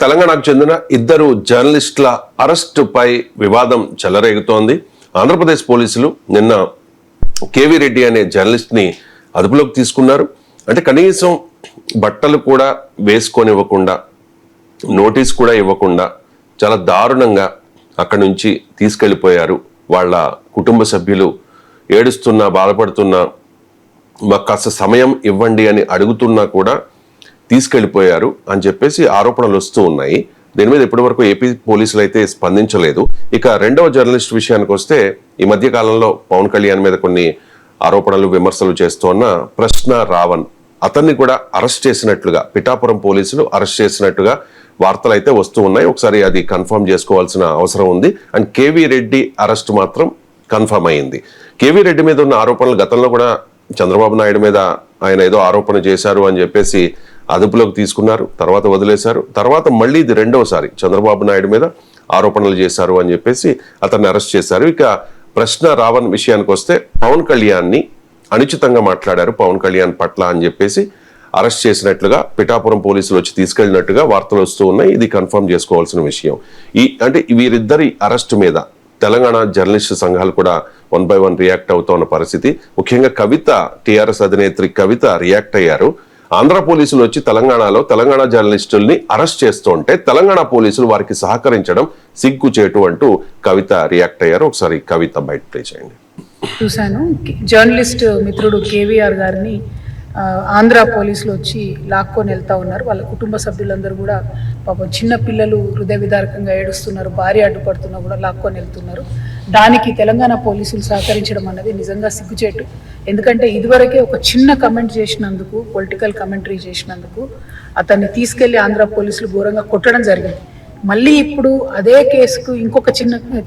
తెలంగాణకు చెందిన ఇద్దరు జర్నలిస్టుల అరెస్టుపై వివాదం చెలరేగుతోంది. ఆంధ్రప్రదేశ్ పోలీసులు నిన్న కేవీ రెడ్డి అనే జర్నలిస్ట్ ని అదుపులోకి తీసుకున్నారు. అంటే కనీసం బట్టలు కూడా వేసుకొనివ్వకుండా, నోటీస్ కూడా ఇవ్వకుండా చాలా దారుణంగా అక్కడి నుంచి తీసుకెళ్లిపోయారు. వాళ్ళ కుటుంబ సభ్యులు ఏడుస్తున్నా, బాధపడుతున్నా, మాకు కాస్త సమయం ఇవ్వండి అని అడుగుతున్నా కూడా తీసుకెళ్లిపోయారు అని చెప్పేసి ఆరోపణలు వస్తూ ఉన్నాయి. దీని మీద ఇప్పటి వరకు ఏపీ పోలీసులు అయితే స్పందించలేదు. ఇక రెండవ జర్నలిస్ట్ విషయానికి వస్తే, ఈ మధ్య కాలంలో పవన్ కళ్యాణ్ మీద కొన్ని ఆరోపణలు, విమర్శలు చేస్తోన్న ప్రశ్న రావణ్, అతన్ని కూడా అరెస్ట్ చేసినట్లుగా పిఠాపురం పోలీసులు అరెస్ట్ చేసినట్టుగా వార్తలు అయితే వస్తూ ఉన్నాయి. ఒకసారి అది కన్ఫర్మ్ చేసుకోవాల్సిన అవసరం ఉంది. అండ్ కేవీ రెడ్డి అరెస్ట్ మాత్రం కన్ఫర్మ్ అయింది. కేవీ రెడ్డి మీద ఉన్న ఆరోపణలు గతంలో కూడా చంద్రబాబు నాయుడు మీద ఆయన ఏదో ఆరోపణ చేశారు అని చెప్పేసి అదుపులోకి తీసుకున్నారు, తర్వాత వదిలేశారు. తర్వాత మళ్ళీ ఇది రెండవసారి చంద్రబాబు నాయుడు మీద ఆరోపణలు చేశారు అని చెప్పేసి అతన్ని అరెస్ట్ చేశారు. ఇక ప్రశ్న రావణ్ విషయానికి వస్తే, పవన్ కళ్యాణ్ని అనుచితంగా మాట్లాడారు పవన్ కళ్యాణ్ పట్ల అని చెప్పేసి అరెస్ట్ చేసినట్లుగా పిఠాపురం పోలీసులు వచ్చి తీసుకెళ్లినట్టుగా వార్తలు వస్తూ ఉన్నాయి. ఇది కన్ఫర్మ్ చేసుకోవాల్సిన విషయం. అంటే వీరిద్దరి అరెస్ట్ మీద తెలంగాణ జర్నలిస్టు సంఘాలు కూడా 1 by 1 రియాక్ట్ అవుతున్న పరిస్థితి. ముఖ్యంగా కవిత, టీఆర్ఎస్ అధినేత్రి కవిత రియాక్ట్ అయ్యారు. ఆంధ్ర పోలీసులు వచ్చి తెలంగాణలో తెలంగాణ జర్నలిస్టుల్ని అరెస్ట్ చేస్తుంటే తెలంగాణ పోలీసులు వారికి సహకరించడం సిగ్గుచేటు అంటూ కవిత రియాక్ట్ అయ్యారు. ఒకసారి కవిత బయట ప్లే చేయండి. చూశాను. జర్నలిస్ట్ మిత్రుడు కేవీఆర్ గారిని ఆంధ్ర పోలీసులు వచ్చి లాక్కొని వెళ్తా ఉన్నారు. వాళ్ళ కుటుంబ సభ్యులందరూ కూడా పాపం చిన్న పిల్లలు హృదయ విదారకంగా ఏడుస్తున్నారు, భార్య అడ్డుపడుతున్నా కూడా లాక్కొని వెళ్తున్నారు. దానికి తెలంగాణ పోలీసులు సహకరించడం అన్నది నిజంగా సిగ్గుచేటు. ఎందుకంటే ఇదివరకే ఒక చిన్న కమెంట్ చేసినందుకు, పొలిటికల్ కమెంటరీ చేసినందుకు అతన్ని తీసుకెళ్లి ఆంధ్ర పోలీసులు ఘోరంగా కొట్టడం జరిగింది. మళ్ళీ ఇప్పుడు అదే కేసుకు ఇంకొక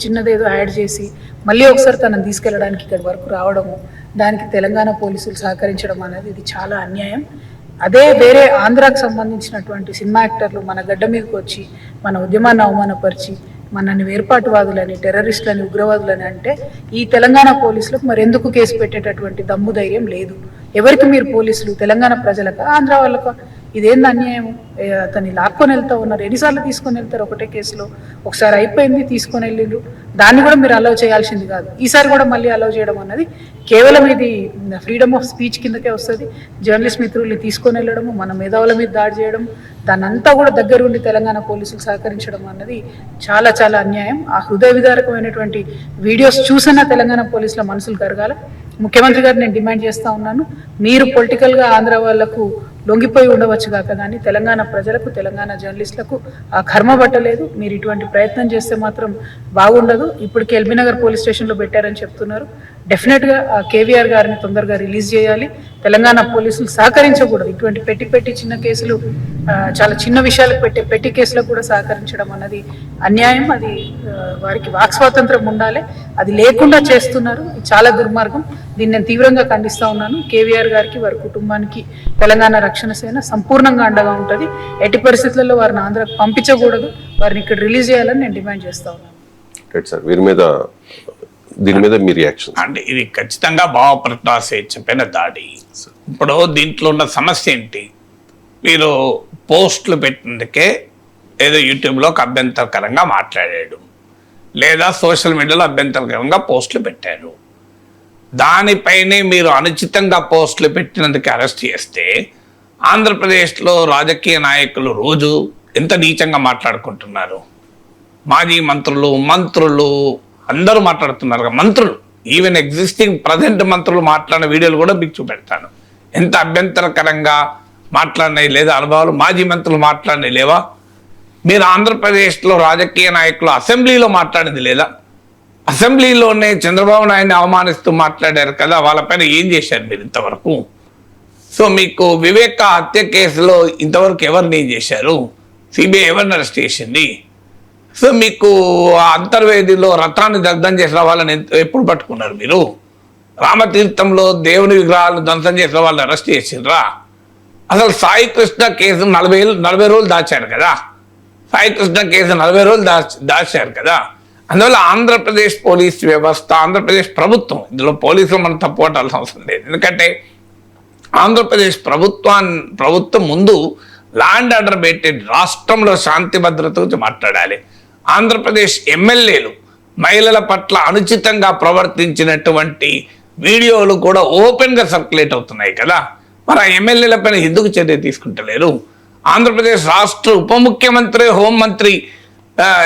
చిన్నదేదో యాడ్ చేసి మళ్ళీ ఒకసారి తనను తీసుకెళ్ళడానికి ఇక్కడి వరకు రావడము, దానికి తెలంగాణ పోలీసులు సహకరించడం అనేది ఇది చాలా అన్యాయం. అదే వేరే ఆంధ్రాకు సంబంధించినటువంటి సినిమా యాక్టర్లు మన గడ్డ మీదకి వచ్చి మన ఉద్యమాన్ని అవమానపరిచి మనల్ని వేర్పాటువాదులని, టెర్రరిస్టులని, ఉగ్రవాదులని అంటే ఈ తెలంగాణ పోలీసులకు మరి ఎందుకు కేసు పెట్టేటటువంటి దమ్ము ధైర్యం లేదు? ఎవరికి మీరు పోలీసులు? తెలంగాణ ప్రజలకు, ఆంధ్ర వాళ్ళకు? ఇదేంది అన్యాయం? అతన్ని లాక్కొని వెళ్తా ఉన్నారు. ఎన్నిసార్లు తీసుకొని వెళ్తారు ఒకటే కేసులో? ఒకసారి అయిపోయింది, తీసుకొని వెళ్ళిండ్రు. దాన్ని కూడా మీరు అలౌ చేయాల్సింది కాదు. ఈసారి కూడా మళ్ళీ అలౌ చేయడం అన్నది కేవలం ఇది ఫ్రీడమ్ ఆఫ్ స్పీచ్ కిందకే వస్తుంది. జర్నలిస్ట్ మిత్రుల్ని తీసుకొని వెళ్ళడము, మన మేధావుల మీద దాడి చేయడం, దాన్నంతా కూడా దగ్గరుండి తెలంగాణ పోలీసులు సహకరించడం అన్నది చాలా చాలా అన్యాయం. ఆ హృదయ విదారకమైనటువంటి వీడియోస్ చూసినా తెలంగాణ పోలీసుల మనసులు కరగాల. ముఖ్యమంత్రి గారు నేను డిమాండ్ చేస్తా ఉన్నాను, మీరు పొలిటికల్గా ఆంధ్ర వాళ్లకు లొంగిపోయి ఉండవచ్చు కాక కానీ తెలంగాణ ప్రజలకు, తెలంగాణ జర్నలిస్టులకు ఆ కర్మ పట్టలేదు. మీరు ఇటువంటి ప్రయత్నం చేస్తే మాత్రం బాగుండదు. ఇప్పటికి ఎల్బీనగర్ పోలీస్ స్టేషన్లో పెట్టారని చెప్తున్నారు. డెఫినెట్గా ఆ కేవీఆర్ గారిని తొందరగా రిలీజ్ చేయాలి. తెలంగాణ పోలీసులు సహకరించకూడదు. ఇటువంటి పెట్టి చిన్న కేసులు, చాలా చిన్న విషయాలకు పెట్టి కేసులకు కూడా సహకరించడం అన్నది అన్యాయం. అది వారికి వాక్ స్వాతంత్రం ఉండాలి, అది లేకుండా చేస్తున్నారు. ఇది చాలా దుర్మార్గం. దీన్ని నేను తీవ్రంగా ఖండిస్తా ఉన్నాను. కేవీఆర్ గారికి, వారి కుటుంబానికి తెలంగాణ రక్షణ సేన సంపూర్ణంగా అండగా ఉంటుంది. ఎట్టి పరిస్థితుల్లో వారిని ఆంధ్రాకు పంపించకూడదు, వారిని ఇక్కడ రిలీజ్ చేయాలని నేను డిమాండ్ చేస్తా ఉన్నాను. దీని మీద మీ రియాక్షన్? అంటే ఇది ఖచ్చితంగా భావప్రకాశ్ చెప్పిన దాడి. ఇప్పుడు దీంట్లో ఉన్న సమస్య ఏంటి? మీరు పోస్టులు పెట్టినందుకే ఏదో యూట్యూబ్లో అభ్యంతరకరంగా మాట్లాడాడు, లేదా సోషల్ మీడియాలో అభ్యంతరకరంగా పోస్టులు పెట్టారు. దానిపైనే మీరు అనుచితంగా పోస్టులు పెట్టినందుకు అరెస్ట్ చేస్తే ఆంధ్రప్రదేశ్లో రాజకీయ నాయకులు రోజు ఎంత నీచంగా మాట్లాడుకుంటున్నారు. మాజీ మంత్రులు అందరూ మాట్లాడుతున్నారు. మంత్రులు, ఈవెన్ ఎగ్జిస్టింగ్ ప్రజెంట్ మంత్రులు మాట్లాడిన వీడియోలు కూడా మీకు చూపెడతాను. ఎంత అభ్యంతరకరంగా మాట్లాడినాయి, లేదా అనుభవాలు మాజీ మంత్రులు మాట్లాడినాయి లేవా? మీరు ఆంధ్రప్రదేశ్లో రాజకీయ నాయకులు అసెంబ్లీలో మాట్లాడింది లేదా? అసెంబ్లీలోనే చంద్రబాబు నాయుడిని అవమానిస్తూ మాట్లాడారు కదా, వాళ్ళపైన ఏం చేశారు మీరు ఇంతవరకు? సో మీకు వివేక హత్య కేసులో ఇంతవరకు ఎవరిని ఏం చేశారు? సిబిఐ ఎవరిని అరెస్ట్ చేసింది? సో మీకు అంతర్వేదిలో రథాన్ని దగ్ధం చేసిన వాళ్ళని ఎప్పుడు పట్టుకున్నారు మీరు? రామతీర్థంలో దేవుని విగ్రహాలను ధ్వంసం చేసిన వాళ్ళని అరెస్ట్ చేసిండ్రా? అసలు సాయి కృష్ణ కేసు 40 రోజులు దాచారు కదా. సాయి కృష్ణ కేసు 40 రోజులు దాచారు కదా. అందువల్ల ఆంధ్రప్రదేశ్ పోలీస్ వ్యవస్థ, ఆంధ్రప్రదేశ్ ప్రభుత్వం, ఇందులో పోలీసులు మనం తప్పు పట్టాల్సిన అవసరం లేదు. ఎందుకంటే ఆంధ్రప్రదేశ్ ప్రభుత్వం ముందు ల్యాండ్ ఆర్డర్ మెయింటైన్, రాష్ట్రంలో శాంతి భద్రత గురించి మాట్లాడాలి. ఆంధ్రప్రదేశ్ ఎమ్మెల్యేలు మహిళల పట్ల అనుచితంగా ప్రవర్తించినటువంటి వీడియోలు కూడా ఓపెన్గా సర్క్యులేట్ అవుతున్నాయి కదా, మరి ఆ ఎమ్మెల్యేల పైన ఎందుకు చర్య తీసుకుంటలేరు? ఆంధ్రప్రదేశ్ రాష్ట్ర ఉప ముఖ్యమంత్రి, హోంమంత్రి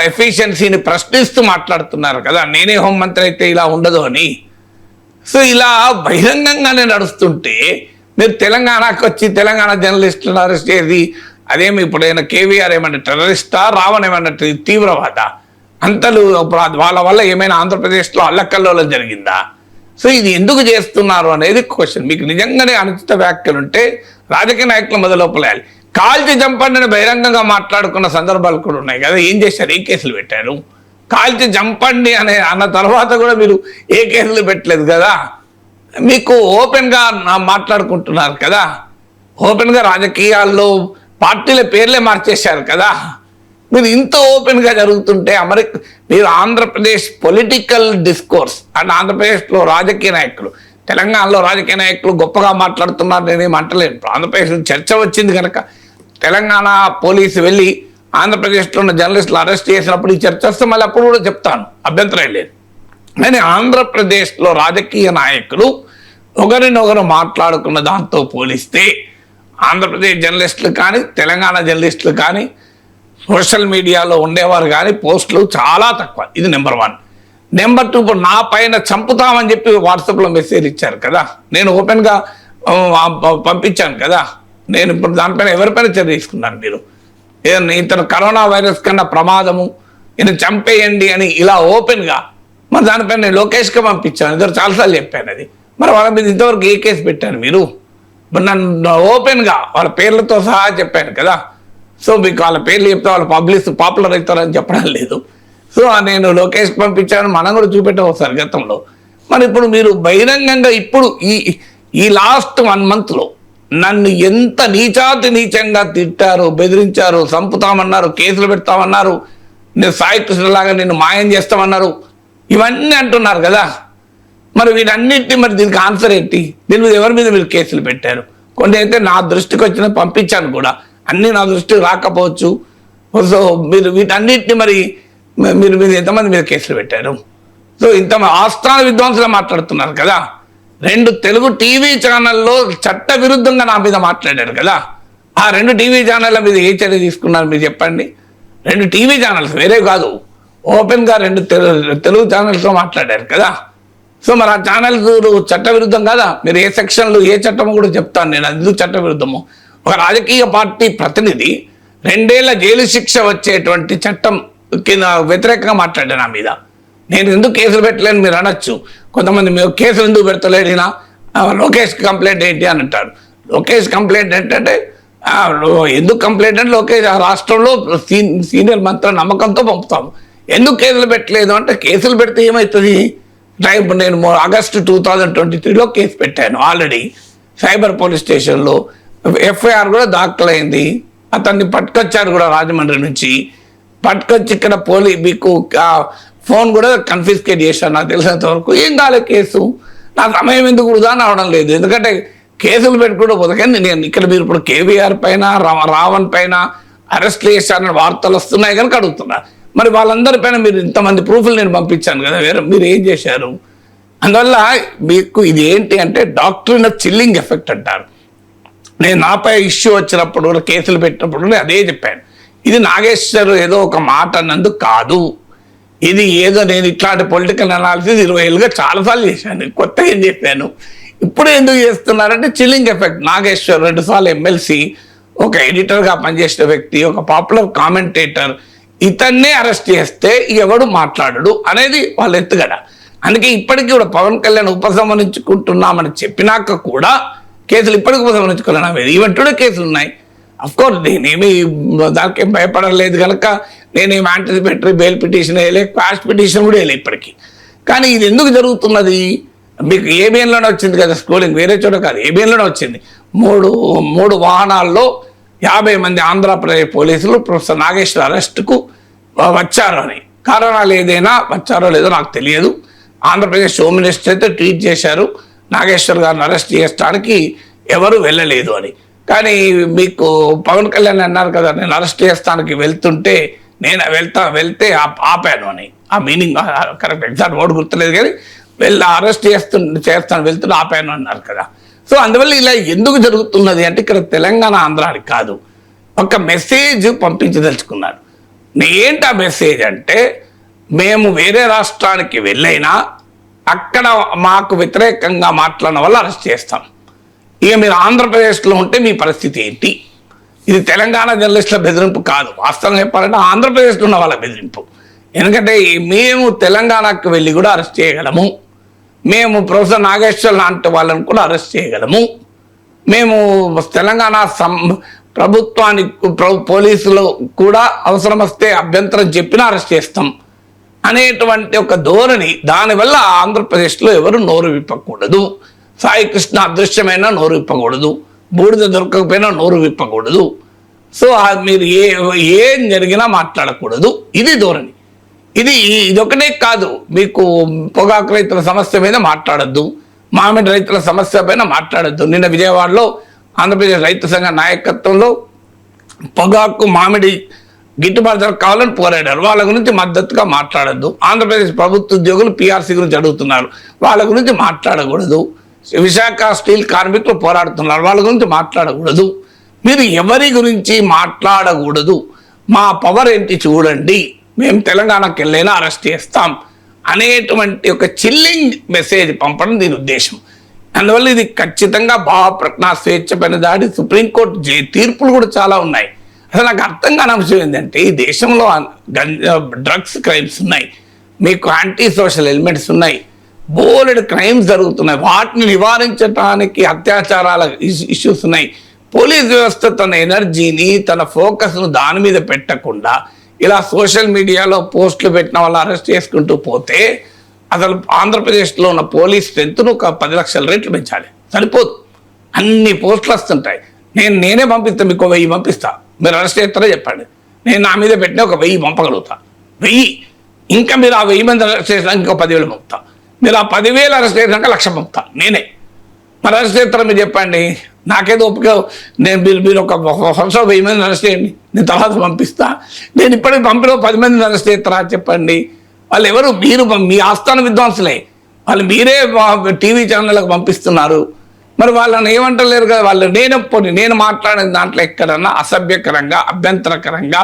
ఎఫిషియన్సీని ప్రశ్నిస్తూ మాట్లాడుతున్నారు కదా, నేనే హోంమంత్రి అయితే ఇలా ఉండదు అని. సో ఇలా బహిరంగంగానే నడుస్తుంటే మీరు తెలంగాణకు వచ్చి తెలంగాణ జర్నలిస్టులను అరెస్ట్ చేసి అదేమి ఇప్పుడైనా కేవీఆర్ ఏమన్నా టెర్రరిస్టా, రావణ్ ఏమన్నా తీవ్రవాద, అంతలు వాళ్ళ వల్ల ఏమైనా ఆంధ్రప్రదేశ్లో అల్లకల్లోలం జరిగిందా? సో ఇది ఎందుకు చేస్తున్నారు అనేది క్వశ్చన్. మీకు నిజంగానే అనుచిత వ్యాఖ్యలు ఉంటే రాజకీయ నాయకులు మొదలుపలేయాలి. కాల్చి చంపండి బహిరంగంగా మాట్లాడుకున్న సందర్భాలు కూడా ఉన్నాయి కదా, ఏం చేశారు? ఏ కేసులు పెట్టారు? కాల్చి చంపండి అన్న తర్వాత కూడా మీరు ఏ కేసులు పెట్టలేదు కదా. మీకు ఓపెన్గా మాట్లాడుకుంటున్నారు కదా, ఓపెన్గా రాజకీయాల్లో పార్టీల పేర్లే మార్చేశారు కదా. మీరు ఇంత ఓపెన్గా జరుగుతుంటే మీరు ఆంధ్రప్రదేశ్ పొలిటికల్ డిస్కోర్స్ అండ్ ఆంధ్రప్రదేశ్లో రాజకీయ నాయకులు, తెలంగాణలో రాజకీయ నాయకులు గొప్పగా మాట్లాడుతున్నారు, నేనేం అంటలేను. చర్చ వచ్చింది కనుక తెలంగాణ పోలీసు వెళ్ళి ఆంధ్రప్రదేశ్లో ఉన్న జర్నలిస్టులు అరెస్ట్ చేసినప్పుడు ఈ చర్చ వస్తే మళ్ళీ అప్పుడు కూడా చెప్తాను, అభ్యంతరం లేదు. కానీ ఆంధ్రప్రదేశ్లో రాజకీయ నాయకులు ఒకరినొకరు మాట్లాడుకున్న దాంతో పోలిస్తే ఆంధ్రప్రదేశ్ జర్నలిస్టులు కానీ తెలంగాణ జర్నలిస్టులు కానీ సోషల్ మీడియాలో ఉండేవారు కానీ పోస్టులు చాలా తక్కువ. ఇది నెంబర్ 1. నెంబర్ 2, ఇప్పుడు నా పైన చంపుతామని చెప్పి వాట్సాప్లో మెసేజ్ ఇచ్చారు కదా, నేను ఓపెన్గా పంపించాను కదా. నేను ఇప్పుడు దానిపైన ఎవరిపైన చర్య తీసుకున్నాను? మీరు ఇతను కరోనా వైరస్ కన్నా ప్రమాదము, ఈయన చంపేయండి అని ఇలా ఓపెన్గా, మరి దానిపైన నేను లోకేష్కి పంపించాను, ఇద్దరు చాలాసార్లు చెప్పాను అది. మరి వాళ్ళ మీద ఇంతవరకు ఏ కేసు పెట్టారు మీరు? మరి నన్ను ఓపెన్గా వాళ్ళ పేర్లతో సహా చెప్పాను కదా. సో మీకు వాళ్ళ పేర్లు చెప్తే వాళ్ళు పాపులర్ అవుతారని చెప్పడం లేదు. సో నేను లోకేష్కి పంపించాను, మనం కూడా చూపెట్టాం ఒకసారి గతంలో. మరి ఇప్పుడు మీరు బహిరంగంగా ఇప్పుడు ఈ లాస్ట్ 1 monthలో నన్ను ఎంత నీచంగా తిట్టారు, బెదిరించారు, చంపుతామన్నారు, కేసులు పెడతామన్నారు, నేను సాయి కృష్ణలాగా నిన్ను మాయం చేస్తామన్నారు, ఇవన్నీ అంటున్నారు కదా. మరి వీటన్నిటిని మరి దీనికి ఆన్సర్ ఏంటి? దీని మీద ఎవరి మీద మీరు కేసులు పెట్టారు? కొన్ని అయితే నా దృష్టికి వచ్చిన పంపించాను కూడా, అన్నీ నా దృష్టికి రాకపోవచ్చు. సో మీరు వీటన్నిటిని మరి మీరు ఎంతమంది మీద కేసులు పెట్టారు? సో ఇంత ఆస్థాన విద్వాంసులు మాట్లాడుతున్నారు కదా. 2 తెలుగు టీవీ ఛానల్లో చట్ట విరుద్ధంగా నా మీద మాట్లాడారు కదా. ఆ 2 టీవీ ఛానళ్ళ మీద ఏ చర్య తీసుకున్నారు మీరు చెప్పండి? 2 టీవీ ఛానల్స్, వేరే కాదు, ఓపెన్గా 2 తెలుగు ఛానల్స్తో మాట్లాడారు కదా. సో మరి ఆ ఛానల్స్ చట్ట విరుద్ధం కదా. మీరు ఏ సెక్షన్లు ఏ చట్టమో కూడా చెప్తాను నేను, అందుకు చట్ట విరుద్ధము. ఒక రాజకీయ పార్టీ ప్రతినిధి 2 ఏళ్ల జైలు శిక్ష వచ్చేటువంటి చట్టం కింద వ్యతిరేకంగా మాట్లాడాను నా మీద. నేను ఎందుకు కేసులు పెట్టలేను మీరు అనొచ్చు. కొంతమంది మీరు కేసులు ఎందుకు పెడతలేడినా, లోకేష్ కంప్లైంట్ ఏంటి అని అంటారు. లోకేష్ కంప్లైంట్ ఏంటంటే ఎందుకు కంప్లైంట్ అంటే లోకేష్ ఆ రాష్ట్రంలో సీనియర్ మంత్రి నమ్మకంతో పంపుతాము. ఎందుకు కేసులు పెట్టలేదు అంటే, కేసులు పెడితే ఏమవుతుంది? నేను ఆగస్టు 2023లో కేసు పెట్టాను ఆల్రెడీ సైబర్ పోలీస్ స్టేషన్లో. ఎఫ్ఐఆర్ కూడా దాఖలైంది. అతన్ని పట్టుకొచ్చారు కూడా రాజమండ్రి నుంచి. పట్టుకొచ్చి ఇక్కడ మీకు ఫోన్ కూడా కన్ఫిస్కేట్ చేశాను. నాకు తెలిసినంత వరకు ఏం కాలేదు కేసు. నా సమయం ఎందుకు వృధా అవడం లేదు, ఎందుకంటే కేసులు పెట్టుకుంటూ పోతే. కానీ నేను ఇక్కడ మీరు ఇప్పుడు కేవీఆర్ పైన రావణ్ పైన అరెస్ట్ చేశారని వార్తలు వస్తున్నాయి కనుక అడుగుతున్నా. మరి వాళ్ళందరిపైన మీరు ఇంతమంది ప్రూఫ్లు నేను పంపించాను కదా, మీరు ఏం చేశారు? అందువల్ల మీకు ఇది ఏంటి అంటే డాక్ట్రిన్ ఆఫ్ చిల్లింగ్ ఎఫెక్ట్ అంటారు. నేను నాపై ఇష్యూ వచ్చినప్పుడు కూడా కేసులు పెట్టినప్పుడు అదే చెప్పాను. ఇది నాగేశ్వర్ ఏదో ఒక మాట అన్నందుకు కాదు, ఇది ఏదో నేను ఇట్లాంటి పొలిటికల్ అనాలిసిస్ 20 ఏళ్ళుగా చాలాసార్లు చేశాను, కొత్తగా ఏం చెప్పాను. ఇప్పుడు ఎందుకు చేస్తున్నారంటే చిల్లింగ్ ఎఫెక్ట్. నాగేశ్వర్ 2 సార్లు ఎమ్మెల్సీ, ఒక ఎడిటర్గా పనిచేసిన వ్యక్తి, ఒక పాపులర్ కామెంటేటర్, ఇతన్నే అరెస్ట్ చేస్తే ఎవడు మాట్లాడడు అనేది వాళ్ళ ఎత్తుగడ. అందుకే ఇప్పటికీ కూడా పవన్ కళ్యాణ్ ఉపసంహరించుకుంటున్నామని చెప్పినాక కూడా కేసులు ఇప్పటికీ ఉపసంహరించుకోలేనా? ఈవెన్ టుడే కేసులు ఉన్నాయి. అఫ్కోర్స్ నేనేమి దానికేం భయపడలేదు కనుక నేనేమి యాంటిసిపేటరీ బెయిల్ పిటిషన్ వేయలే, క్వాష్ పిటిషన్ కూడా వేయలే ఇప్పటికీ. కానీ ఇది ఎందుకు జరుగుతున్నది? మీకు ఏబిఎన్లోనే వచ్చింది కదా స్క్రోలింగ్, వేరే చోట కాదు, ఏబిఎన్లోనే వచ్చింది. మూడు వాహనాల్లో 50 మంది ఆంధ్రప్రదేశ్ పోలీసులు ప్రొఫెసర్ నాగేశ్వర్ అరెస్టుకు వచ్చారు అని. కారణాలు ఏదైనా వచ్చారో లేదో నాకు తెలియదు. ఆంధ్రప్రదేశ్ హోమ్ మినిస్టర్ అయితే ట్వీట్ చేశారు నాగేశ్వర్ గారిని అరెస్ట్ చేయడానికి ఎవరు వెళ్ళలేదు అని. కానీ మీకు పవన్ కళ్యాణ్ అన్నారు కదా, నేను అరెస్ట్ చేస్తానికి వెళ్తుంటే నేను వెళ్తే ఆపాను అని. ఆ మీనింగ్ కరెక్ట్ ఎగ్జాక్ట్ వర్డ్ గుర్తులేదు, కానీ అరెస్ట్ చేస్తాను వెళ్తుంటే ఆపాను అన్నారు కదా. సో అందువల్ల ఇలా ఎందుకు జరుగుతున్నది అంటే ఇక్కడ తెలంగాణ ఆంధ్రానికి కాదు, ఒక మెసేజ్ పంపించదలుచుకున్నారు. ఏంటి ఆ మెసేజ్ అంటే, మేము వేరే రాష్ట్రానికి వెళ్ళైనా అక్కడ మాకు వ్యతిరేకంగా మాట్లాడిన వల్ల అరెస్ట్ చేస్తాం. ఇక మీరు ఆంధ్రప్రదేశ్లో ఉంటే మీ పరిస్థితి ఏంటి? ఇది తెలంగాణ జర్నలిస్టుల బెదిరింపు కాదు, వాస్తవం చెప్పాలంటే ఆంధ్రప్రదేశ్లో ఉన్న వాళ్ళ బెదిరింపు. ఎందుకంటే మేము తెలంగాణకు వెళ్ళి కూడా అరెస్ట్ చేయగలము, మేము ప్రొఫెసర్ నాగేశ్వర్ లాంటి వాళ్ళని కూడా అరెస్ట్ చేయగలము, మేము తెలంగాణ ప్రభుత్వానికి పోలీసులు కూడా అవసరం వస్తే అభ్యంతరం చెప్పినా అరెస్ట్ చేస్తాం అనేటువంటి ఒక ధోరణి. దానివల్ల ఆంధ్రప్రదేశ్లో ఎవరు నోరు విప్పకూడదు, సాయి కృష్ణ అదృశ్యమైనా నోరు విప్పకూడదు, బూడిద దొరకకపోయినా నోరు విప్పకూడదు. సో మీరు ఏం జరిగినా మాట్లాడకూడదు, ఇది ధోరణి. ఇదొకటే కాదు, మీకు పొగాకు రైతుల సమస్య మీద మాట్లాడద్దు, మామిడి రైతుల సమస్య పైన మాట్లాడద్దు. నిన్న విజయవాడలో ఆంధ్రప్రదేశ్ రైతు సంఘ నాయకత్వంలో పొగాకు మామిడి గిట్టుబాటు ధర కావాలని పోరాడారు. వాళ్ళ గురించి మద్దతుగా మాట్లాడద్దు. ఆంధ్రప్రదేశ్ ప్రభుత్వ ఉద్యోగులు పిఆర్సీ గురించి అడుగుతున్నారు, వాళ్ళ గురించి మాట్లాడకూడదు. విశాఖ స్టీల్ కార్మికులు పోరాడుతున్నారు, వాళ్ళ గురించి మాట్లాడకూడదు. మీరు ఎవరి గురించి మాట్లాడకూడదు, మా పవర్ ఏంటి చూడండి, మేము తెలంగాణకి వెళ్ళైనా అరెస్ట్ చేస్తాం అనేటువంటి ఒక చిల్లింగ్ మెసేజ్ పంపడం దీని ఉద్దేశం. అందువల్ల ఇది ఖచ్చితంగా భావప్రకటన స్వేచ్ఛ పైన దాడి. సుప్రీంకోర్టు తీర్పులు కూడా చాలా ఉన్నాయి. అసలు నాకు అర్థం కాని అంశం ఏంటంటే, ఈ దేశంలో డ్రగ్స్ క్రైమ్స్ ఉన్నాయి, మీకు యాంటీ సోషల్ ఎలిమెంట్స్ ఉన్నాయి, బోలెడు క్రైమ్స్ జరుగుతున్నాయి, వాటిని నివారించడానికి అత్యాచారాల ఇష్యూస్ ఉన్నాయి. పోలీస్ వ్యవస్థ తన ఎనర్జీని తన ఫోకస్ను దాని మీద పెట్టకుండా ఇలా సోషల్ మీడియాలో పోస్టులు పెట్టిన వాళ్ళు అరెస్ట్ చేసుకుంటూ పోతే అసలు ఆంధ్రప్రదేశ్లో ఉన్న పోలీస్ స్ట్రెంత్ను ఒక 10 లక్షల రేట్లు పెంచాలి, సరిపోదు. అన్ని పోస్టులు వస్తుంటాయి. నేనే పంపిస్తాను, మీకు 1000 పంపిస్తా, మీరు అరెస్ట్ చేస్తారో చెప్పండి. నేను నా మీద పెట్టిన ఒక 1000 పంపగలుగుతా, 1000. ఇంకా మీరు ఆ 1000 మంది అరెస్ట్ చేసినాక ఇంకో 10,000 పంపుతా, మీరు ఆ 10,000 అరెస్ట్ చేసినాక 1,00,000 పంపుతా నేనే. మరి అరెస్ట్ చేస్తారో మీరు చెప్పండి, నాకేదో ఒప్పుక. మీరు ఒక సంవత్సరం 1000 మందిని అరెస్ట్ చేయండి, నేను తర్వాత పంపిస్తా. నేను ఇప్పటికి పంపిన 10 మందిని అరెస్ట్ చేస్తారా చెప్పండి. వాళ్ళు ఎవరు? మీరు మీ ఆస్థాన విద్వాంసులే, వాళ్ళు మీరే టీవీ ఛానళ్ళకు పంపిస్తున్నారు. మరి వాళ్ళని ఏమంటలేరు కదా. వాళ్ళు నేను మాట్లాడిన దాంట్లో ఎక్కడన్నా అసభ్యకరంగా అభ్యంతరకరంగా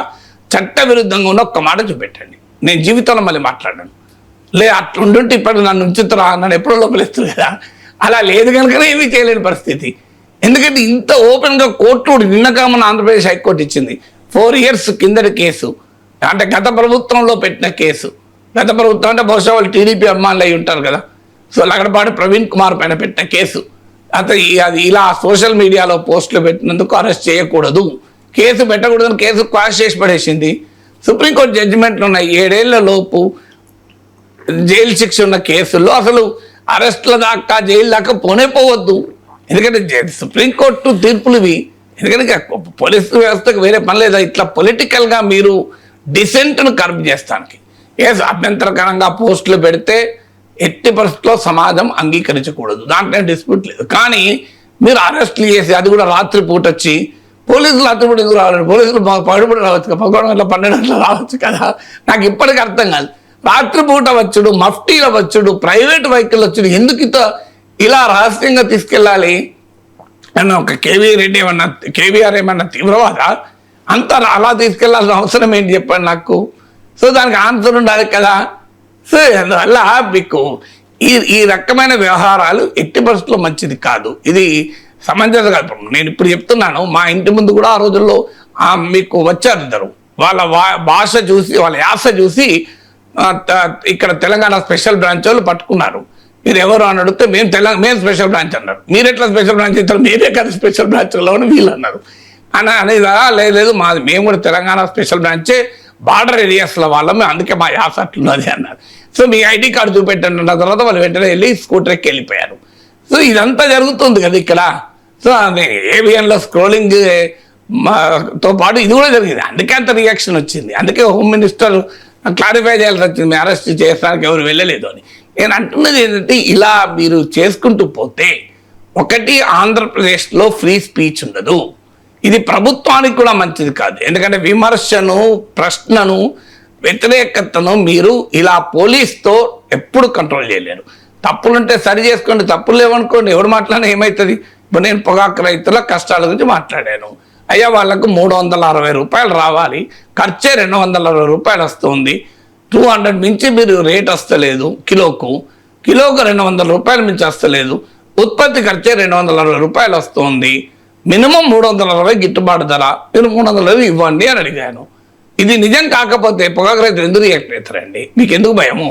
చట్టవిరుద్ధంగా ఉన్న ఒక్క మాట చూపెట్టండి, నేను జీవితంలో మళ్ళీ మాట్లాడాను. అట్లుంటుంటే ఇప్పుడు నన్ను ఉంచుతురా, నన్ను ఎప్పుడో లోపలిస్తుంది కదా. అలా లేదు కనుకనే ఏమీ చేయలేని పరిస్థితి. ఎందుకంటే ఇంత ఓపెన్గా కోర్టు నిన్నగా మన ఆంధ్రప్రదేశ్ హైకోర్టు ఇచ్చింది 4 years కిందటి కేసు, అంటే గత ప్రభుత్వంలో పెట్టిన కేసు. గత ప్రభుత్వం అంటే బహుశా వాళ్ళు టీడీపీ అభిమానులు అయి ఉంటారు కదా. సో లగడపాటి ప్రవీణ్ కుమార్ పైన పెట్టిన కేసు, అది ఇలా సోషల్ మీడియాలో పోస్టులు పెట్టినందుకు అరెస్ట్ చేయకూడదు, కేసు పెట్టకూడదని కేసు క్వాష్ చేసి పడేసింది. సుప్రీంకోర్టు జడ్జిమెంట్లు ఉన్నాయి, 7 ఏళ్ల లోపు జైలు శిక్ష ఉన్న కేసుల్లో అసలు అరెస్ట్ల దాకా జైలు దాకా పోవద్దు. ఎందుకంటే సుప్రీంకోర్టు తీర్పులు ఇవి. ఎందుకంటే పోలీసు వ్యవస్థకు వేరే పని లేదా, ఇట్లా పొలిటికల్గా మీరు డిసెంట్ను కర్బ్ చేస్తానికి. అభ్యంతరకరంగా పోస్టులు పెడితే ఎట్టి పరిస్థితుల్లో సమాజం అంగీకరించకూడదు, దాంట్లో డిస్ప్యూట్ లేదు. కానీ మీరు అరెస్ట్లు చేసి అది కూడా రాత్రిపూట వచ్చి, పోలీసులు రాత్రిపూట ఎందుకు రావాలి? పోలీసులు పడుపుడు రావచ్చు కదా, 11 గంటల 12 గంటలు రావచ్చు కదా. నాకు ఇప్పటికీ అర్థం కాదు. రాత్రిపూట వచ్చుడు, మఫ్టీల వచ్చుడు, ప్రైవేట్ వెహికల్ వచ్చుడు, ఎందుకు ఇలా రహస్యంగా తీసుకెళ్ళాలి అన్న ఒక కేవీఆర్ ఏమన్నా తీవ్రవాద అంత అలా తీసుకెళ్లాల్సిన అవసరం ఏంటి చెప్పండి నాకు. సో దానికి ఆన్సర్ ఉండాలి కదా. సో అందువల్ల మీకు ఈ రకమైన వ్యవహారాలు ఎట్టి పరిస్థితుల్లో మంచిది కాదు, ఇది సమంజసం కాదు. నేను ఇప్పుడు చెప్తున్నాను, మా ఇంటి ముందు కూడా ఆ రోజుల్లో మీకు వచ్చారు ఇద్దరు, వాళ్ళ భాష చూసి వాళ్ళ యాస చూసి ఇక్కడ తెలంగాణ స్పెషల్ బ్రాంచ్ వాళ్ళు పట్టుకున్నారు. మీరు ఎవరు అని అడిగితే మేము స్పెషల్ బ్రాంచ్ అన్నారు. మీరు ఎట్లా స్పెషల్ బ్రాంచ్ ఇస్తారు? మీరే కదా స్పెషల్ బ్రాంచ్లో వీళ్ళు అన్నారు. అనేది లేదు మేము కూడా తెలంగాణ స్పెషల్ బ్రాంచే, బార్డర్ ఏరియాస్లో వాళ్ళం, అందుకే మా యాస అట్లున్నది అన్నారు. సో మీ ఐడి కార్డు చూపెట్టండి అన్న తర్వాత వాళ్ళు వెంటనే వెళ్ళి స్కూటర్ ఎక్కి వెళ్ళిపోయారు. సో ఇదంతా జరుగుతుంది కదా ఇక్కడ. సో ఏబిఎన్లో స్క్రోలింగ్ తో పాటు ఇది కూడా జరిగింది, అందుకే అంత రియాక్షన్ వచ్చింది. అందుకే హోమ్ మినిస్టర్ క్లారిఫై చేయాల్సి వచ్చింది, మీ అరెస్ట్ చేయడానికి ఎవరు వెళ్ళలేదు అని. నేను అంటున్నది ఏంటంటే, ఇలా మీరు చేసుకుంటూ పోతే ఒకటి, ఆంధ్రప్రదేశ్లో ఫ్రీ స్పీచ్ ఉండదు. ఇది ప్రభుత్వానికి కూడా మంచిది కాదు. ఎందుకంటే విమర్శను, ప్రశ్నను, వ్యతిరేకతను మీరు ఇలా పోలీస్తో ఎప్పుడు కంట్రోల్ చేయలేరు. తప్పులుంటే సరి చేసుకోండి, తప్పులు లేవనుకోండి, ఎవరు మాట్లాడినా ఏమవుతుంది? ఇప్పుడు నేను పొగాకు రైతుల కష్టాల గురించి మాట్లాడాను. అయ్యా వాళ్ళకు 360 రూపాయలు రావాలి, ఖర్చే 260 రూపాయలు వస్తుంది, 200 మించి మీరు రేట్ వస్తలేదు, కిలోకు 200 రూపాయలు మించి వస్తలేదు, ఉత్పత్తి ఖర్చే 260 రూపాయలు వస్తుంది, మినిమం 360 గిట్టుబాటు ధర, మీరు 360 ఇవ్వండి అని అడిగాను. ఇది నిజం కాకపోతే పొగాకు రైతులు ఎందుకు రియాక్ట్ అవుతారండి? మీకు ఎందుకు భయము?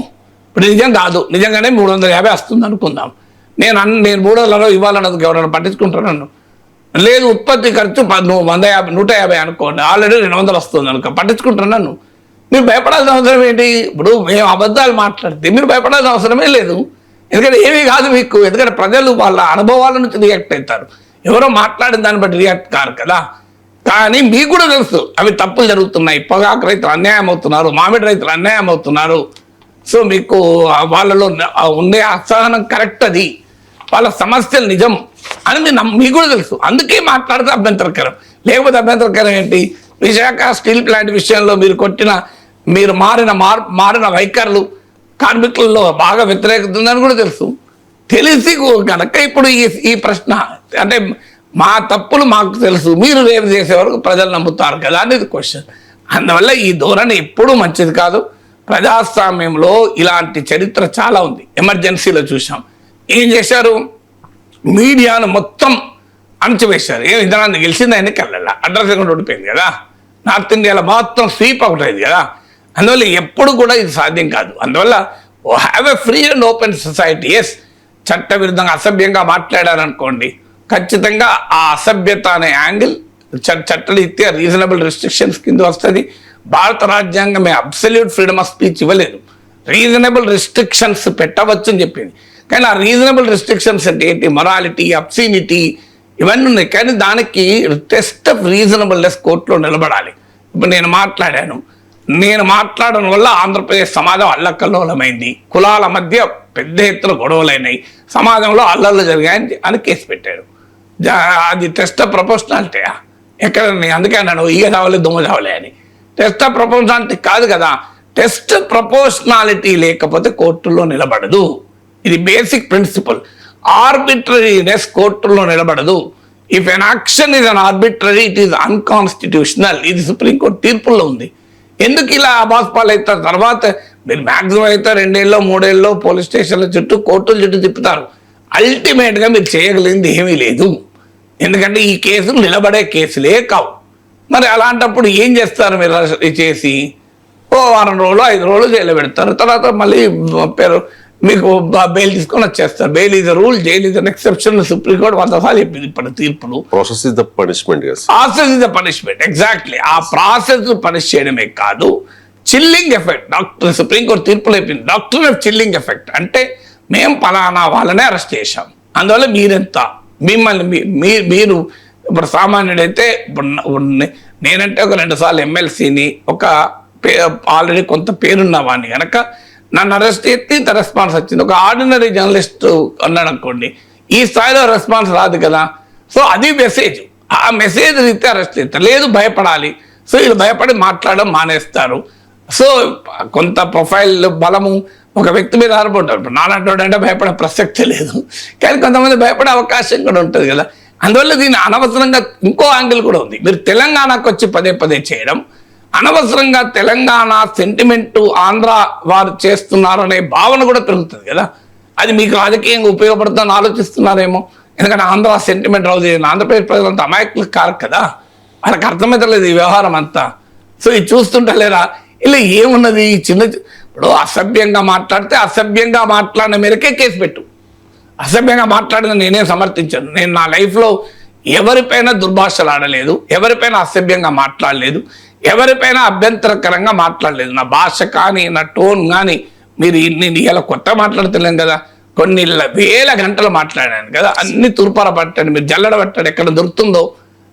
ఇప్పుడు నిజం కాదు, నిజంగానే 350 వస్తుంది అనుకుందాం. నేను 360 ఇవ్వాలన్నది ఎవరైనా పట్టించుకుంటాను? లేదు, ఉత్పత్తి ఖర్చు 150 150 అనుకోండి, ఆల్రెడీ 200 వస్తుంది అనుకో, పట్టించుకుంటున్నాను. మీరు భయపడాల్సిన అవసరం ఏంటి? ఇప్పుడు మేము అబద్ధాలు మాట్లాడితే మీరు భయపడాల్సిన అవసరమే లేదు. ఎందుకంటే ఏమీ కాదు మీకు. ఎందుకంటే ప్రజలు వాళ్ళ అనుభవాల నుంచి రియాక్ట్ అవుతారు, ఎవరో మాట్లాడిన దాన్ని బట్టి రియాక్ట్ కారు కదా. కానీ మీకు కూడా తెలుసు అవి తప్పులు జరుగుతున్నాయి, పొగాకు రైతులు అన్యాయం అవుతున్నారు, మామిడి రైతులు అన్యాయం అవుతున్నారు. సో మీకు వాళ్ళలో ఉండే అసహనం కరెక్ట్, అది వాళ్ళ సమస్యలు నిజం అని మీకు కూడా తెలుసు. అందుకే మాట్లాడితే అభ్యంతరకరం. లేకపోతే అభ్యంతరకరం ఏంటి? విశాఖ స్టీల్ ప్లాంట్ విషయంలో మీరు మారిన వైఖరులు కార్మికులలో బాగా వ్యతిరేకత ఉందని కూడా తెలుసు. తెలిసి కనుక ఇప్పుడు ఈ ప్రశ్న అంటే మా తప్పులు మాకు తెలుసు, మీరు రేపు చేసే వరకు ప్రజలు నమ్ముతారు కదా అనేది క్వశ్చన్. అందువల్ల ఈ ధోరణి ఎప్పుడూ మంచిది కాదు. ప్రజాస్వామ్యంలో ఇలాంటి చరిత్ర చాలా ఉంది. ఎమర్జెన్సీలో చూసాం, ఏం చేశారు? మీడియాను మొత్తం అణచివేశారు. ఇంతమంది గెలిచింది ఎన్నికల అడ్రస్ కూడా ఓడిపోయింది కదా. నార్త్ ఇండియాలో మొత్తం స్వీప్ అవుట్ అయింది కదా. అందువల్ల ఎప్పుడు కూడా ఇది సాధ్యం కాదు. అందువల్ల have a free and open society. Yes, చట్టవిరుద్ధంగా అసభ్యంగా మాట్లాడారనుకోండి, ఖచ్చితంగా ఆ అసభ్యత అనే యాంగిల్ చట్టరీత్యా రీజనబుల్ రిస్ట్రిక్షన్స్ కింద వస్తుంది. భారత రాజ్యాంగమే అబ్సల్యూట్ ఫ్రీడమ్ ఆఫ్ స్పీచ్ ఇవ్వలేదు, రీజనబుల్ రిస్ట్రిక్షన్స్ పెట్టవచ్చు అని చెప్పింది. కానీ ఆ రీజనబుల్ రిస్ట్రిక్షన్స్ అంటే ఏంటి? మొరాలిటీ, అబ్సీనిటీ ఇవన్నీ ఉన్నాయి. కానీ దానికి టెస్ట్ ఆఫ్ రీజనబుల్నెస్ కోర్టులో నిలబడాలి. ఇప్పుడు నేను మాట్లాడడం వల్ల ఆంధ్రప్రదేశ్ సమాజం అల్లకల్లోలమైంది, కులాల మధ్య పెద్ద ఎత్తున గొడవలైనాయి, సమాజంలో అల్లర్లు జరిగాయని అని కేసు పెట్టాడు. అది టెస్ట్ ఆఫ్ ప్రపోర్షనాలిటీ ఎక్కడ? అందుకే అన్నాను ఈగ చావలే దుమ్మ చావలే అని. టెస్ట్ ఆఫ్ ప్రపోర్షనాలిటీ కాదు కదా. టెస్ట్ ప్రపోర్షనాలిటీ లేకపోతే కోర్టుల్లో నిలబడదు. ఇది బేసిక్ ప్రిన్సిపల్. ఆర్బిట్రరీనెస్ కోర్టుల్లో నిలబడదు. If an action is an arbitrary, it is unconstitutional. ఇది సుప్రీంకోర్టు తీర్పుల్లో ఉంది. ఎందుకు ఇలా అబాస్పాలు అవుతారు? తర్వాత మీరు మ్యాక్సిమం అయితే 2 ఏళ్ళలో 3 ఏళ్ళలో పోలీస్ స్టేషన్ల చుట్టూ, కోర్టుల చుట్టూ తిప్పుతారు. అల్టిమేట్గా మీరు చేయగలిగింది ఏమీ లేదు. ఎందుకంటే ఈ కేసులు నిలబడే కేసులే కావు. మరి అలాంటప్పుడు ఏం చేస్తారు మీరు చేసి? వారం రోజులు 5 రోజులు జైలు పెడతారు, తర్వాత మళ్ళీ మీకు బెయిల్ తీసుకొని వచ్చేస్తారు. Bail is rule, jail is an exception. Supreme court 100 సార్లు చెప్పింది ఇప్పుడు తీర్పులు. Process is the punishment. Process is the punishment, exactly. ఆ ప్రాసెస్ పనిష్ చేయడమే కాదు, చిల్లింగ్ ఎఫెక్ట్. సుప్రీంకోర్టు తీర్పులు చెప్పింది, డాక్టర్ ఆఫ్ చిల్లింగ్ ఎఫెక్ట్. అంటే మేము పలానా వాళ్ళనే అరెస్ట్ చేశాం, అందువల్ల మీరెంత, మిమ్మల్ని మీరు ఇప్పుడు సామాన్యుడైతే, ఇప్పుడు నేనంటే ఒక 2 సార్లు ఎమ్మెల్సీని, ఒక ఆల్రెడీ కొంత పేరున్న వాడిని కనుక నన్ను అరెస్ట్ చేస్తే ఇంత రెస్పాన్స్ వచ్చింది. ఒక ఆర్డినరీ జర్నలిస్ట్ అన్నాడు అనుకోండి, ఈ స్థాయిలో రెస్పాన్స్ రాదు కదా. సో అది మెసేజ్, ఆ మెసేజ్ రీత్యా అరెస్ట్ చేస్తారు. లేదు, భయపడాలి. సో వీళ్ళు భయపడి మాట్లాడడం మానేస్తారు. సో కొంత ప్రొఫైల్ బలము ఒక వ్యక్తి మీద ఆధారపడతారు. ఇప్పుడు నాలంటోడు అంటే భయపడే ప్రసక్తి లేదు, కానీ కొంతమంది భయపడే అవకాశం కూడా ఉంటుంది కదా. అందువల్ల దీన్ని అనవసరంగా ఇంకో యాంగిల్ కూడా ఉంది. మీరు తెలంగాణకు వచ్చి పదే చేయడం, అనవసరంగా తెలంగాణ సెంటిమెంటు ఆంధ్ర వారు చేస్తున్నారు అనే భావన కూడా పెరుగుతుంది కదా. అది మీకు రాజకీయంగా ఉపయోగపడుతుందని ఆలోచిస్తున్నారేమో. ఎందుకంటే ఆంధ్ర సెంటిమెంట్ రాదు. ఆంధ్రప్రదేశ్ ప్రజలంతా అమాయకులు కారు కదా, వాళ్ళకి అర్థమవుతలేదు ఈ వ్యవహారం అంతా. సో ఇది చూస్తుంటే లేరా ఇలా ఏమున్నది? ఇప్పుడు అసభ్యంగా మాట్లాడితే అసభ్యంగా మాట్లాడిన మేరకే కేసు పెట్టు. అసభ్యంగా మాట్లాడిన నేనే సమర్థించాను. నేను నా లైఫ్లో ఎవరిపైన దుర్భాషలు ఆడలేదు, ఎవరిపైన అసభ్యంగా మాట్లాడలేదు, ఎవరిపైన అభ్యంతరకరంగా మాట్లాడలేదు. నా భాష కానీ, నా టోన్ కానీ, మీరు నేను ఇలా కొత్త మాట్లాడతలేను కదా, కొన్ని వేల గంటలు మాట్లాడాను కదా, అన్ని తుర్పార పట్టాను. మీరు జల్లడ పట్టాడు ఎక్కడ దొరుకుతుందో.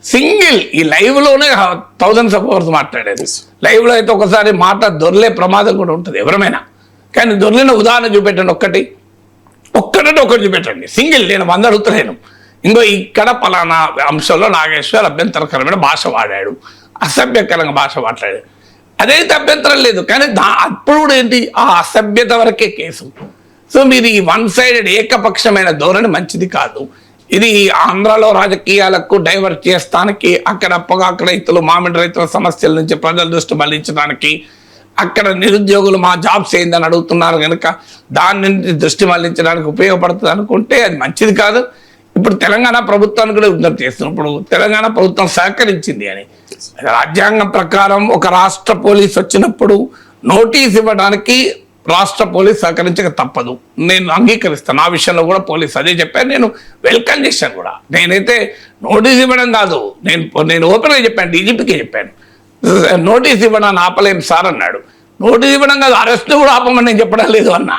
సింగిల్ ఈ లైవ్లోనే 1000s of hours మాట్లాడేది. లైవ్లో అయితే ఒకసారి మాట దొరలే ప్రమాదం కూడా ఉంటుంది ఎవరమైనా. కానీ దొరలిన ఉదాహరణ చూపెట్టండి, ఒకటి చూపెట్టండి. సింగిల్, నేను 100 అడుగుతలేను. ఇంకో ఇక్కడ పలానా అంశంలో నాగేశ్వర్ అభ్యంతరకరమైన భాష వాడాడు, అసభ్యకరంగా భాష మాట్లాడాడు, అదైతే అభ్యంతరం లేదు. కానీ అప్పుడు కూడా ఏంటి, ఆ అసభ్యత వరకే కేసు. సో మీరు ఈ వన్ సైడెడ్ ఏకపక్షమైన ధోరణి మంచిది కాదు. ఇది ఆంధ్రాలో రాజకీయాలకు డైవర్ట్ చేస్తానికి, అక్కడ పొగాకు రైతులు, మామిడి రైతుల సమస్యల నుంచి ప్రజల దృష్టి మళ్లించడానికి, అక్కడ నిరుద్యోగులు మా జాబ్స్ ఏందని అడుగుతున్నారు కనుక దాని నుంచి దృష్టి మళ్లించడానికి ఉపయోగపడుతుంది అనుకుంటే అది మంచిది కాదు. ఇప్పుడు తెలంగాణ ప్రభుత్వానికి కూడా విజ్ఞప్తి చేస్తున్నాం. ఇప్పుడు తెలంగాణ ప్రభుత్వం సహకరించింది అని, రాజ్యాంగం ప్రకారం ఒక రాష్ట్ర పోలీస్ వచ్చినప్పుడు నోటీస్ ఇవ్వడానికి రాష్ట్ర పోలీస్ సహకరించక తప్పదు. నేను అంగీకరిస్తాను. ఆ విషయంలో కూడా పోలీస్ అదే చెప్పాను, నేను వెల్కమ్ చేశాను కూడా. నేనైతే నోటీస్ ఇవ్వడం కాదు, నేను ఓపెన్గా చెప్పాను, డీజీపీకి చెప్పాను, నోటీస్ ఇవ్వడానికి ఆపలేం సార్ అన్నాడు. నోటీస్ ఇవ్వడం కాదు, అరెస్ట్ కూడా ఆపమని నేను చెప్పడం లేదు అన్నా.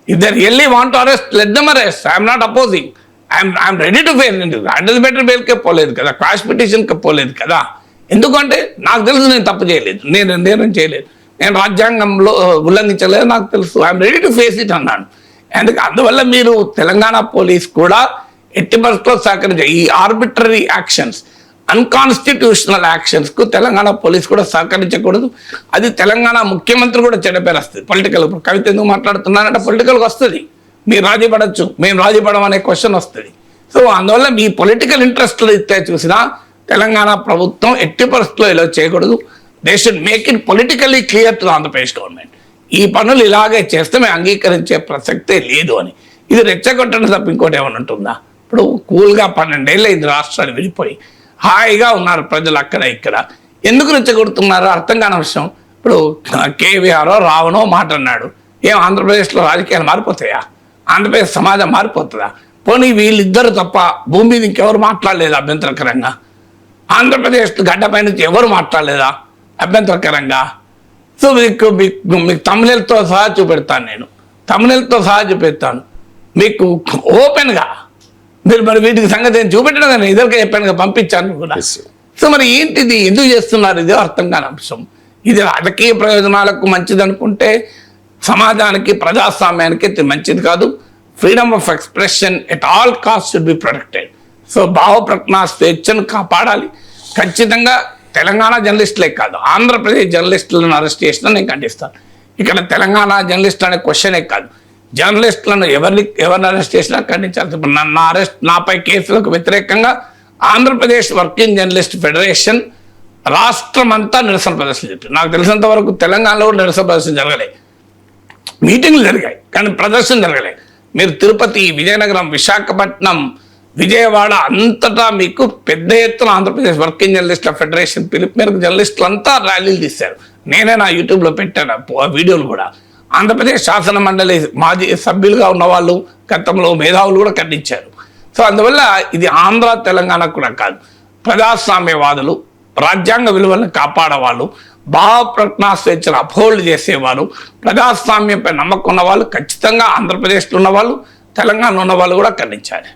If they really want to arrest, let them arrest. I'm not opposing, I'm ready to fair. Under better బెయిల్కే పోలేదు కదా, క్వాష్ పిటిషన్కి పోలేదు కదా. ఎందుకంటే నాకు తెలుసు నేను తప్పు చేయలేదు, నేను చేయలేదు, నేను రాజ్యాంగంలో ఉల్లంఘించలేదు, నాకు తెలుసు. I'm ready to face it అన్నాను. అందువల్ల మీరు తెలంగాణ పోలీస్ కూడా ఎట్టి పరిస్థితుల్లో సహకరించారు. ఈ ఆర్బిటరీ యాక్షన్స్, అన్కాన్స్టిట్యూషనల్ యాక్షన్స్కు తెలంగాణ పోలీస్ కూడా సహకరించకూడదు. అది తెలంగాణ ముఖ్యమంత్రి కూడా చెడ్డ పేరు వస్తుంది పొలిటికల్. కవిత ఎందుకు మాట్లాడుతున్నారంటే పొలిటికల్గా వస్తుంది, మీరు రాజీ పడవచ్చు, మేము రాజీ పడడం అనే క్వశ్చన్ వస్తుంది. సో అందువల్ల మీ పొలిటికల్ ఇంట్రెస్ట్లు ఇస్తే చూసినా తెలంగాణ ప్రభుత్వం ఎట్టి పరిస్థితుల్లో ఇలా చేయకూడదు. They should make it politically clear to Andhra Pradesh government. ఈ పనులు ఇలాగే చేస్తే మేము అంగీకరించే ప్రసక్తే లేదు అని. ఇది రెచ్చగొట్టడం తప్ప ఇంకోటి ఏమైనా ఉంటుందా? ఇప్పుడు కూల్గా 12 ఏళ్ళు ఇది రాష్ట్రాలు విడిపోయి హాయిగా ఉన్నారు ప్రజలు అక్కడ ఇక్కడ. ఎందుకు రెచ్చగొడుతున్నారో అర్థం కాని విషయం. ఇప్పుడు కేవీఆర్ రావణో మాట అన్నాడు, ఏం ఆంధ్రప్రదేశ్లో రాజకీయాలు మారిపోతాయా? ఆంధ్రప్రదేశ్ సమాజం మారిపోతుందా? పోనీ వీళ్ళిద్దరు తప్ప భూమి మీద ఇంకెవరు మాట్లాడలేదు అభ్యంతరకరంగా? ఆంధ్రప్రదేశ్ గడ్డపై నుంచి ఎవరు మాట్లాడలేదా అభ్యంతరకరంగా? సో మీకు తమిళతో సహా చూపెడతాను, నేను తమిళతో సహా చూపెడతాను మీకు ఓపెన్గా. మీరు మరి వీటికి సంగతి నేను చూపెట్టడం కానీ ఎదురుగా చెప్పాను, పంపించాను కూడా. సో మరి ఏంటిది, ఎందుకు చేస్తున్నారు? ఇది అర్థం కాని అంశం. ఇది రాజకీయ ప్రయోజనాలకు మంచిది అనుకుంటే సమాజానికి, ప్రజాస్వామ్యానికి ఇది మంచిది కాదు. Freedom of expression at all cost should be protected. So భావ ప్రకటన స్వేచ్ఛను కాపాడాలి. ఖచ్చితంగా తెలంగాణ జర్నలిస్టులే కాదు, ఆంధ్రప్రదేశ్ జర్నలిస్టులను అరెస్ట్ చేసినా నేను ఖండిస్తాను. ఇక్కడ తెలంగాణ జర్నలిస్ట్ అనే క్వశ్చనే కాదు, జర్నలిస్టులను ఎవరిని అరెస్ట్ చేసినా ఖండించాలి. ఇప్పుడు నాపై కేసులకు వ్యతిరేకంగా ఆంధ్రప్రదేశ్ వర్కింగ్ జర్నలిస్ట్ ఫెడరేషన్ రాష్ట్రం అంతా నిరసన ప్రదర్శన చెప్పింది. నాకు తెలిసినంత వరకు తెలంగాణలో కూడా నిరసన ప్రదర్శన జరగలేదు, మీటింగ్లు జరిగాయి కానీ ప్రదర్శన జరగలేదు. మీరు తిరుపతి, విజయనగరం, విశాఖపట్నం, విజయవాడ అంతటా మీకు పెద్ద ఎత్తున ఆంధ్రప్రదేశ్ వర్కింగ్ జర్నలిస్టుల ఫెడరేషన్ పిలుపు మేరకు జర్నలిస్టులు అంతా ర్యాలీలు తీశారు. నేనే నా యూట్యూబ్లో పెట్టాను వీడియోలు కూడా. ఆంధ్రప్రదేశ్ శాసన మండలి మాజీ సభ్యులుగా ఉన్న వాళ్ళు, గతంలో మేధావులు కూడా ఖండించారు. సో అందువల్ల ఇది ఆంధ్ర తెలంగాణ కూడా కాదు, ప్రజాస్వామ్యవాదులు, రాజ్యాంగ విలువలను కాపాడేవాళ్ళు, భావ ప్రకటనా స్వేచ్ఛను అప్హోల్డ్ చేసేవారు, ప్రజాస్వామ్యంపై నమ్మకం ఉన్నవాళ్ళు ఖచ్చితంగా ఆంధ్రప్రదేశ్లో ఉన్నవాళ్ళు, తెలంగాణలో ఉన్నవాళ్ళు కూడా ఖండించాలి.